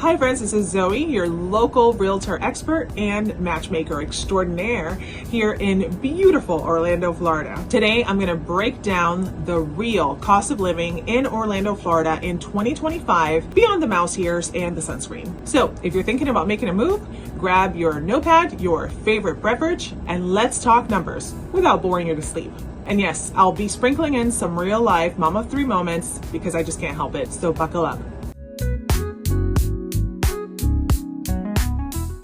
Hi friends, this is Zoe, your local realtor expert and matchmaker extraordinaire here in beautiful Orlando, Florida. Today, I'm going to break down the real cost of living in Orlando, Florida in 2025 beyond the mouse ears and the sunscreen. So if you're thinking about making a move, grab your notepad, your favorite beverage, and let's talk numbers without boring you to sleep. And yes, I'll be sprinkling in some real life mom of three moments because I just can't help it, so buckle up.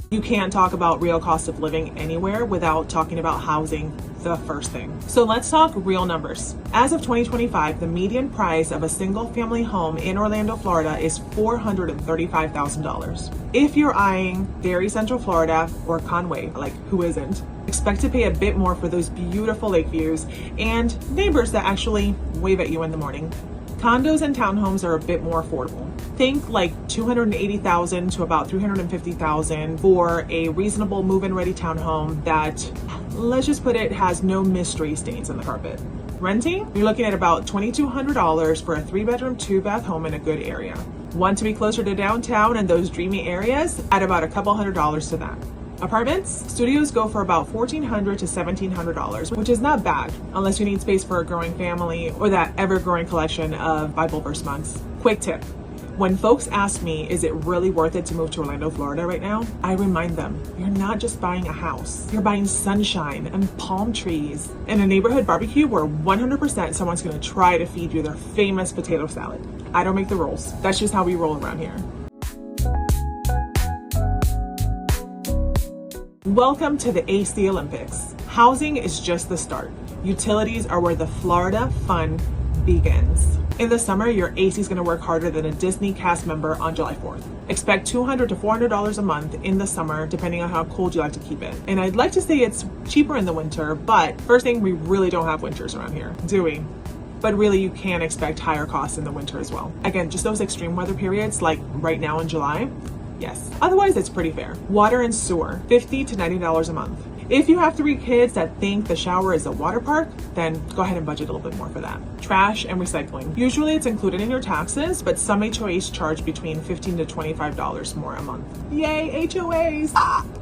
You can't talk about real cost of living anywhere without talking about housing, the first thing. So let's talk real numbers. As of 2025, the median price of a single family home in Orlando, Florida is $435,000. If you're eyeing very Central Florida or Conway, like who isn't, expect to pay a bit more for those beautiful lake views and neighbors that actually wave at you in the morning. Condos and townhomes are a bit more affordable. Think like $280,000 to about $350,000 for a reasonable move-in ready townhome that, let's just put it, has no mystery stains on the carpet. Renting, you're looking at about $2,200 for a 3-bedroom, 2-bath home in a good area. Want to be closer to downtown and those dreamy areas? Add about a couple $100s to that. Apartments, studios go for about $1,400 to $1,700, which is not bad unless you need space for a growing family or that ever-growing collection of Bible verse mugs. Quick tip. When folks ask me, is it really worth it to move to Orlando, Florida right now? I remind them, you're not just buying a house. You're buying sunshine and palm trees and a neighborhood barbecue where 100% someone's gonna try to feed you their famous potato salad. I don't make the rules. That's just how we roll around here. Welcome to the AC Olympics. Housing is just the start. Utilities are where the Florida fun begins. In the summer, your AC is going to work harder than a Disney cast member on July 4th. Expect $200 to $400 a month in the summer, depending on how cold you like to keep it. And I'd like to say it's cheaper in the winter, but first thing, we really don't have winters around here, do we? But really, you can expect higher costs in the winter as well. Again, just those extreme weather periods, like right now in July, yes. Otherwise, it's pretty fair. Water and sewer, $50 to $90 a month. If you have 3 kids that think the shower is a water park, then go ahead and budget a little bit more for that. Trash and recycling. Usually it's included in your taxes, but some HOAs charge between $15 to $25 more a month. Yay, HOAs!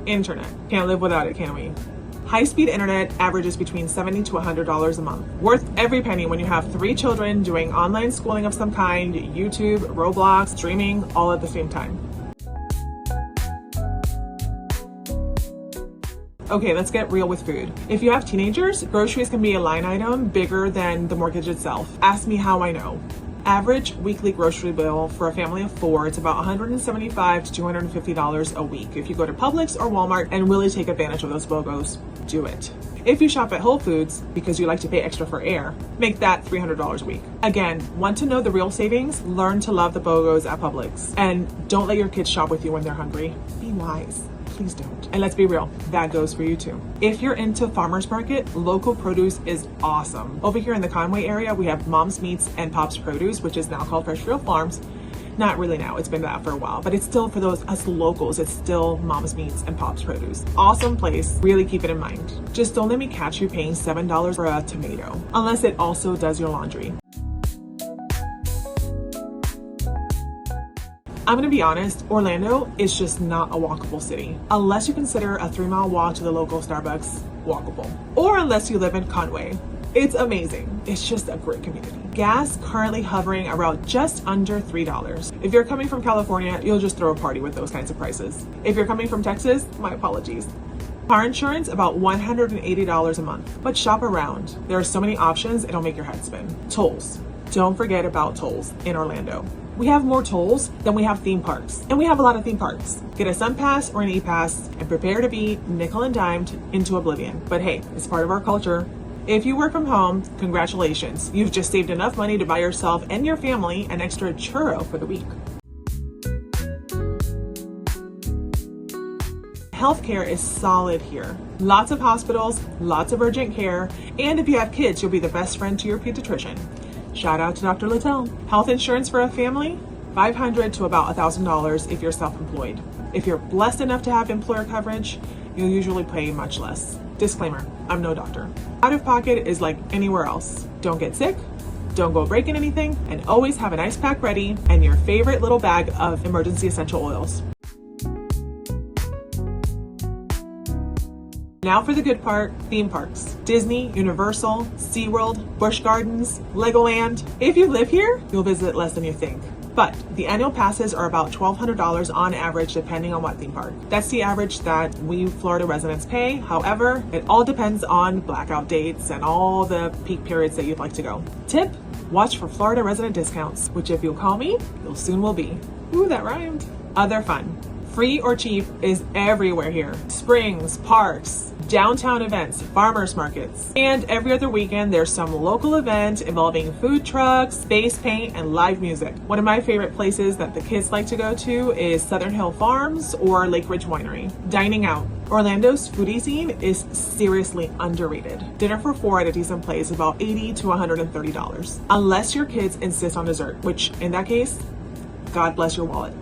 Internet. Can't live without it, can we? High-speed internet averages between $70 to $100 a month. Worth every penny when you have 3 children doing online schooling of some kind, YouTube, Roblox, streaming, all at the same time. Okay, let's get real with food. If you have teenagers, groceries can be a line item bigger than the mortgage itself. Ask me how I know. Average weekly grocery bill for a family of 4, it's about $175 to $250 a week. If you go to Publix or Walmart and really take advantage of those BOGOs, do it. If you shop at Whole Foods because you like to pay extra for air, make that $300 a week. Again, want to know the real savings? Learn to love the BOGOs at Publix. And don't let your kids shop with you when they're hungry. Be wise. Please don't. And let's be real, that goes for you too. If you're into farmers market, local produce is awesome. Over here in the Conway area, we have Mom's Meats and Pop's Produce, which is now called Fresh Real Farms. Not really now, it's been that for a while, but it's still for us locals, it's still Mom's Meats and Pop's Produce. Awesome place, really keep it in mind. Just don't let me catch you paying $7 for a tomato, unless it also does your laundry. I'm gonna be honest, Orlando is just not a walkable city, unless you consider a 3-mile walk to the local Starbucks walkable, or unless you live in Conway. It's amazing. It's just a great community. Gas currently hovering around just under $3. If you're coming from California, you'll just throw a party with those kinds of prices. If you're coming from Texas, my apologies. Car insurance, about $180 a month, but shop around. There are so many options, it'll make your head spin. Tolls. Don't forget about tolls in Orlando. We have more tolls than we have theme parks, and we have a lot of theme parks. Get a Sun Pass or an E-Pass and prepare to be nickel and dimed into oblivion. But hey, it's part of our culture. If you work from home, congratulations. You've just saved enough money to buy yourself and your family an extra churro for the week. Healthcare is solid here. Lots of hospitals, lots of urgent care, and if you have kids, you'll be the best friend to your pediatrician. Shout out to Dr. Littell. Health insurance for a family, $500 to about $1,000 if you're self-employed. If you're blessed enough to have employer coverage, you'll usually pay much less. Disclaimer, I'm no doctor. Out of pocket is like anywhere else. Don't get sick, don't go breaking anything, and always have an ice pack ready and your favorite little bag of emergency essential oils. Now for the good part, theme parks. Disney, Universal, SeaWorld, Busch Gardens, Legoland. If you live here, you'll visit less than you think. But the annual passes are about $1,200 on average, depending on what theme park. That's the average that we Florida residents pay. However, it all depends on blackout dates and all the peak periods that you'd like to go. Tip, watch for Florida resident discounts, which if you'll call me, you'll soon will be. Ooh, that rhymed. Other fun. Free or cheap is everywhere here. Springs, parks, downtown events, farmers markets. And every other weekend, there's some local event involving food trucks, face paint, and live music. One of my favorite places that the kids like to go to is Southern Hill Farms or Lake Ridge Winery. Dining out. Orlando's foodie scene is seriously underrated. Dinner for 4 at a decent place is about $80 to $130. Unless your kids insist on dessert, which in that case, God bless your wallet.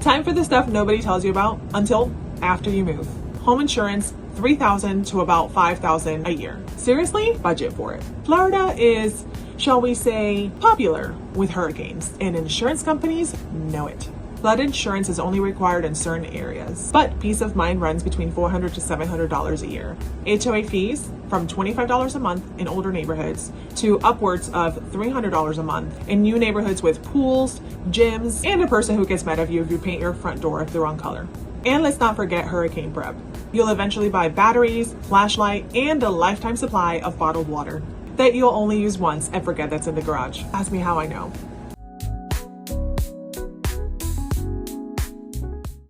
Time for the stuff nobody tells you about until after you move. Home insurance, $3,000 to about $5,000 a year. Seriously? Budget for it. Florida is, shall we say, popular with hurricanes, and insurance companies know it. Flood insurance is only required in certain areas, but peace of mind runs between $400 to $700 a year. HOA fees from $25 a month in older neighborhoods to upwards of $300 a month in new neighborhoods with pools, gyms, and a person who gets mad at you if you paint your front door the wrong color. And let's not forget hurricane prep. You'll eventually buy batteries, flashlight, and a lifetime supply of bottled water that you'll only use once and forget that's in the garage. Ask me how I know.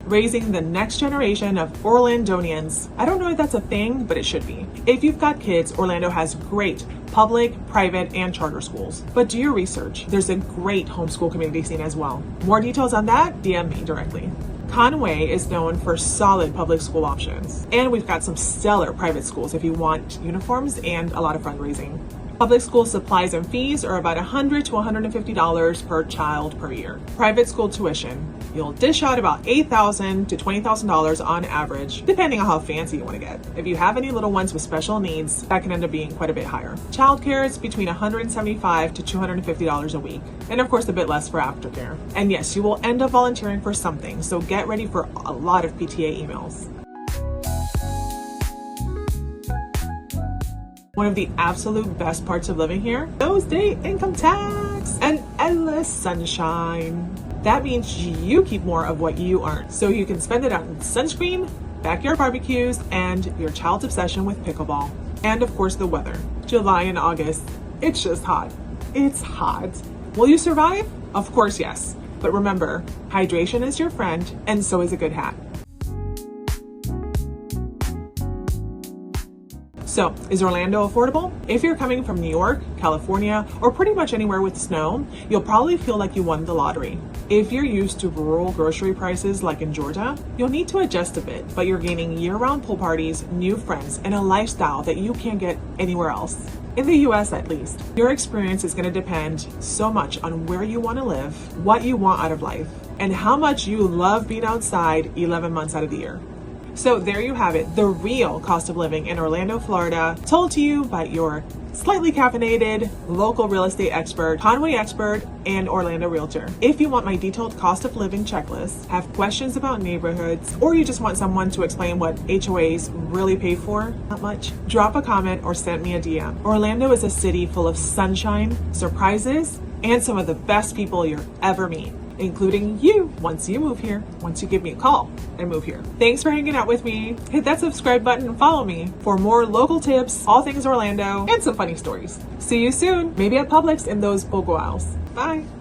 Raising the next generation of Orlandonians. I don't know if that's a thing, but it should be. If you've got kids, Orlando has great public, private, and charter schools. But do your research. There's a great homeschool community scene as well. More details on that, DM me directly. Conway is known for solid public school options. And we've got some stellar private schools if you want uniforms and a lot of fundraising. Public school supplies and fees are about $100 to $150 per child per year. Private school tuition, you'll dish out about $8,000 to $20,000 on average, depending on how fancy you want to get. If you have any little ones with special needs, that can end up being quite a bit higher. Childcare is between $175 to $250 a week, and of course a bit less for aftercare. And yes, you will end up volunteering for something, so get ready for a lot of PTA emails. One of the absolute best parts of living here, no state income tax and endless sunshine. That means you keep more of what you earn, so you can spend it on sunscreen, backyard barbecues, and your child's obsession with pickleball. And of course the weather. July and August, it's just hot. It's hot. Will you survive? Of course yes. But remember, hydration is your friend, and so is a good hat. So, is Orlando affordable? If you're coming from New York, California, or pretty much anywhere with snow, you'll probably feel like you won the lottery. If you're used to rural grocery prices like in Georgia, you'll need to adjust a bit, but you're gaining year-round pool parties, new friends, and a lifestyle that you can't get anywhere else. In the US at least. Your experience is going to depend so much on where you want to live, what you want out of life, and how much you love being outside 11 months out of the year. So there you have it, the real cost of living in Orlando, Florida, told to you by your slightly caffeinated local real estate expert, Conway expert, and Orlando realtor. If you want my detailed cost of living checklist, have questions about neighborhoods, or you just want someone to explain what HOAs really pay for, not much, drop a comment or send me a DM. Orlando is a city full of sunshine, surprises, and some of the best people you'll ever meet, including you once you move here, once you give me a call and move here. Thanks for hanging out with me. Hit that subscribe button and follow me for more local tips, all things Orlando, and some funny stories. See you soon, maybe at Publix in those BOGO aisles. Bye.